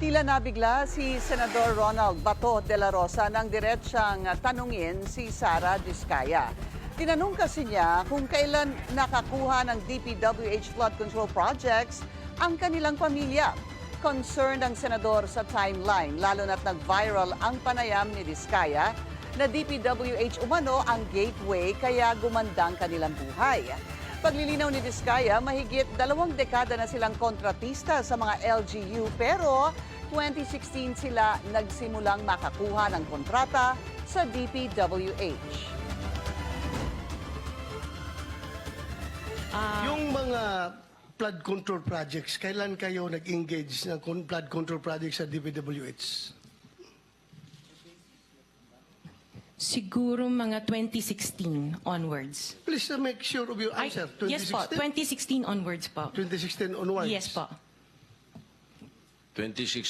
Tila nabigla si Senador Ronald Bato de la Rosa nang diretsang tanungin si Sara Diskaya. Tinanong kasi niya kung kailan nakakuha ng DPWH flood control projects ang kanilang pamilya. Concerned ang senador sa timeline, lalo na't nag-viral ang panayam ni Diskaya na DPWH umano ang gateway kaya gumandang kanilang buhay. Paglilinaw ni Diskaya, mahigit 2 dekada na silang kontratista sa mga LGU pero 2016 sila nagsimulang makakuha ng kontrata sa DPWH. Yung mga flood control projects, kailan kayo nag-engage ng flood control projects sa DPWH? Siguro mga 2016 onwards. Please make sure of your answer. Yes po, 2016 onwards po. 2016 onwards? Yes po. 26